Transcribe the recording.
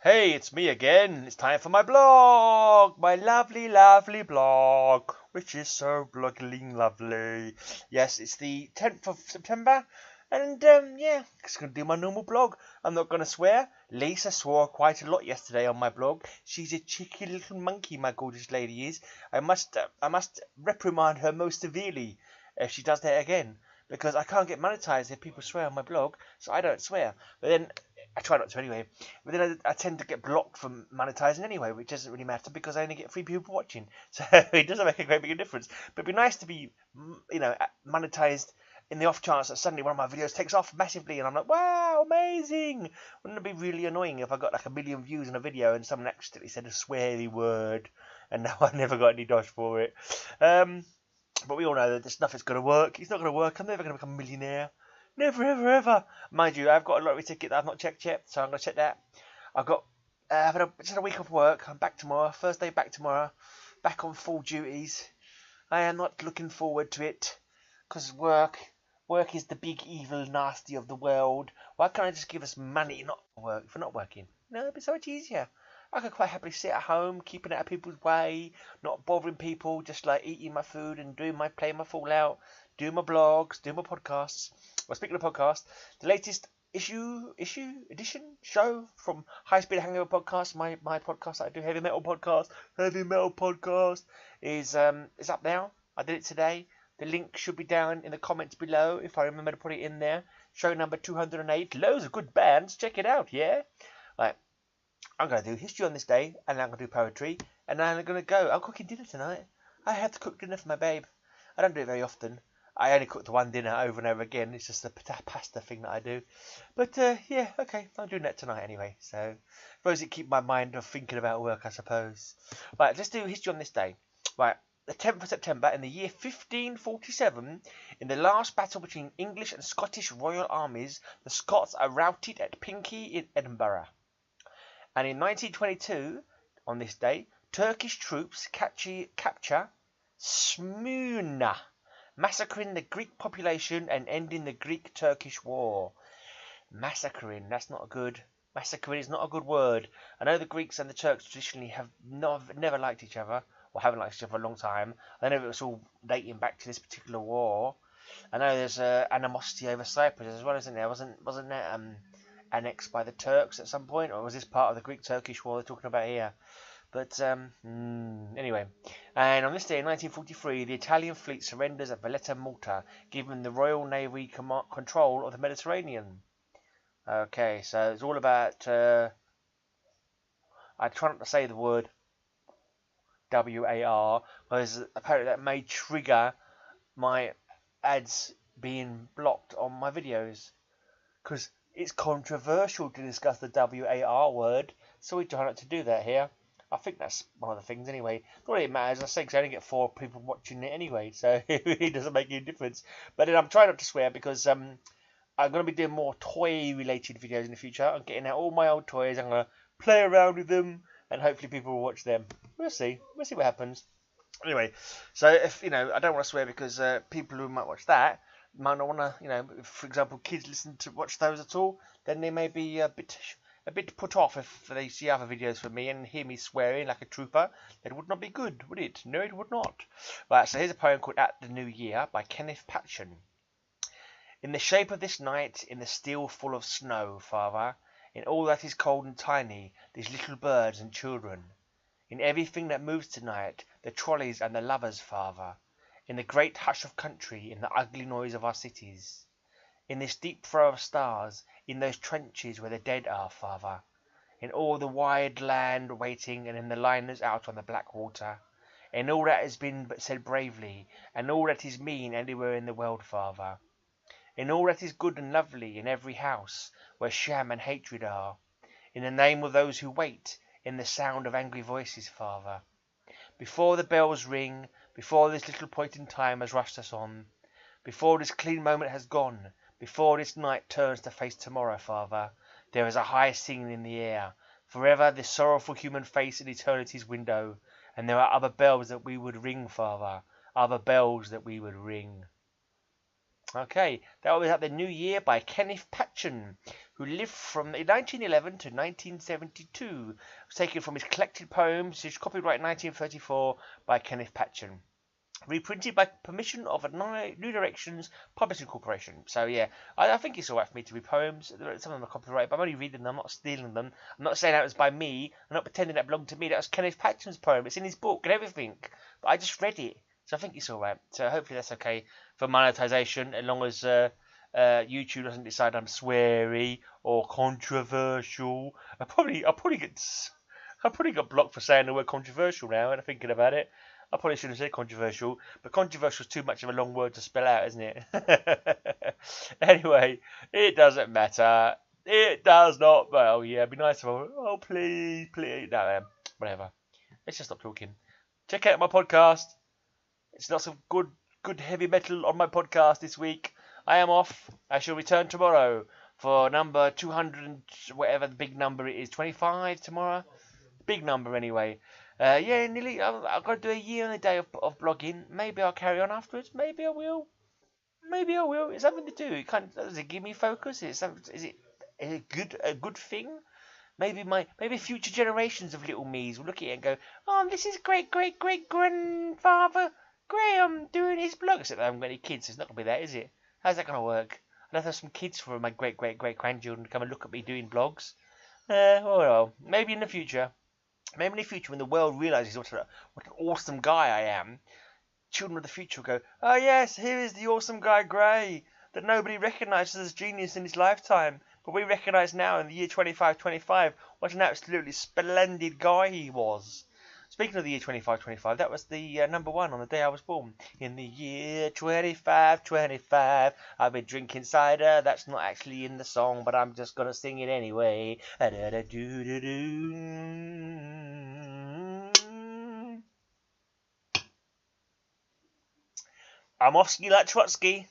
Hey, it's me again. It's time for my blog. My lovely, lovely blog, which is so blogging lovely. Yes, it's the 10th of September. And, yeah, just going to do my normal blog. I'm not going to swear. Lisa swore quite a lot yesterday on my blog. She's a cheeky little monkey, my gorgeous lady is. I must reprimand her most severely if she does that again. Because I can't get monetized if people swear on my blog, so I don't swear. But then, I try not to anyway. But then I tend to get blocked from monetizing anyway, which doesn't really matter because I only get 3 people watching. So it doesn't make a great big difference. But it'd be nice to be, monetized in the off chance that suddenly one of my videos takes off massively and I'm like, wow, amazing. Wouldn't it be really annoying if I got like 1 million views on a video and someone accidentally said a sweary word and now I never got any dosh for it? But we all know that this nothing's going to work. It's not going to work. I'm never going to become a millionaire. Never, ever, ever. Mind you, I've got a lottery ticket that I've not checked yet, so I'm going to check that. I've had just a week off work. I'm back tomorrow. First day back tomorrow. Back on full duties. I am not looking forward to it. Because work is the big evil nasty of the world. Why can't I just give us money not for work, for not working? No, it'd be so much easier. I could quite happily sit at home, keeping out of people's way, not bothering people, just like eating my food and playing my Fallout, doing my blogs, doing my podcasts. Well, speaking of podcasts, the latest edition show from High Speed Hangover Podcast, my podcast that I do, Heavy Metal Podcast, is up now. I did it today. The link should be down in the comments below if I remember to put it in there. Show number 208. Loads of good bands. Check it out, yeah? Right. I'm going to do history on this day, and then I'm going to do poetry, and then I'm going to go. I'm cooking dinner tonight. I have to cook dinner for my babe. I don't do it very often. I only cook the one dinner over and over again. It's just the pasta thing that I do. But, yeah, okay. I'm doing that tonight anyway. So, I suppose it keeps my mind off thinking about work, I suppose. Right, let's do history on this day. Right, the 10th of September in the year 1547, in the last battle between English and Scottish royal armies, the Scots are routed at Pinkie in Edinburgh. And in 1922, on this day, Turkish troops capture Smyrna, massacring the Greek population and ending the Greek-Turkish War. Massacring, that's not a good... Massacring is not a good word. I know the Greeks and the Turks traditionally have never liked each other, or haven't liked each other for a long time. I know it was all dating back to this particular war. I know there's animosity over Cyprus as well, isn't there? Wasn't that annexed by the Turks at some point, or was this part of the Greek-Turkish War they're talking about here? But anyway, and on this day in 1943, the Italian fleet surrenders at Valletta, Malta, giving the Royal Navy control of the Mediterranean. Okay, so it's all about. I try not to say the word WAR, because apparently that may trigger my ads being blocked on my videos, because it's controversial to discuss the WAR word, so we try not to do that here. I think that's one of the things anyway. Not really matters, I say, because I only get 4 people watching it anyway, so it really doesn't make any difference. But then I'm trying not to swear because I'm going to be doing more toy-related videos in the future. I'm getting out all my old toys, I'm going to play around with them, and hopefully people will watch them. We'll see. We'll see what happens. Anyway, so if, I don't want to swear because people who might watch that might not want to, if, for example, kids listen to watch those at all, then they may be a bit put off if they see other videos from me and hear me swearing like a trooper. That would not be good, would it? No, it would not. Right, so here's a poem called At the New Year by Kenneth Patchen. In the shape of this night, in the still full of snow, Father, in all that is cold and tiny, these little birds and children, in everything that moves tonight, the trolleys and the lovers, Father, in the great hush of country, in the ugly noise of our cities, in this deep throw of stars, in those trenches where the dead are, Father, in all the wide land waiting, and in the liners out on the black water, in all that has been but said bravely, and all that is mean anywhere in the world, Father, in all that is good and lovely in every house where sham and hatred are, in the name of those who wait, in the sound of angry voices, Father, before the bells ring, before this little point in time has rushed us on, before this clean moment has gone, before this night turns to face tomorrow, Father, there is a high singing in the air, forever this sorrowful human face in eternity's window, and there are other bells that we would ring, Father, other bells that we would ring. Okay, that was at the New Year by Kenneth Patchen, who lived from 1911 to 1972. It was taken from his collected poems, his copyright 1934 by Kenneth Patchen. Reprinted by permission of a New Directions Publishing Corporation. So yeah, I think it's alright for me to read poems. Some of them are copyrighted, but I'm only reading them. I'm not stealing them. I'm not saying that was by me. I'm not pretending that belonged to me. That was Kenneth Patchen's poem. It's in his book and everything. But I just read it, so I think it's alright. So hopefully that's okay for monetization, as long as YouTube doesn't decide I'm sweary or controversial. I probably got blocked for saying the word controversial now. And I'm thinking about it. I probably shouldn't say controversial, but controversial is too much of a long word to spell out, isn't it? Anyway, it doesn't matter. It does not. Well, yeah, it'd be nice if I went, oh, please. No, whatever. Let's just stop talking. Check out my podcast. It's lots of good heavy metal on my podcast this week. I am off. I shall return tomorrow for number 200 and whatever the big number it is. 25 tomorrow? Big number anyway. Yeah, nearly. I've got to do a year and a day of blogging. Maybe I'll carry on afterwards. Maybe I will. Maybe I will. It's something to do. Does it give me focus? Is it a good thing? Maybe future generations of little me's will look at it and go, oh, this is great grandfather Graham doing his blog. Except I haven't got any kids, so it's not gonna be that, is it? How's that gonna work? I'll have some kids for my great grandchildren to come and look at me doing blogs. Well, maybe in the future. Maybe in the future, when the world realizes what an awesome guy I am, children of the future will go, oh yes, here is the awesome guy Gray, that nobody recognizes as genius in his lifetime, but we recognize now in the year 2525 what an absolutely splendid guy he was. Speaking of the year 2525, that was the number one on the day I was born. In the year 2525, I've been drinking cider. That's not actually in the song, but I'm just going to sing it anyway. I'm off ski like Trotsky.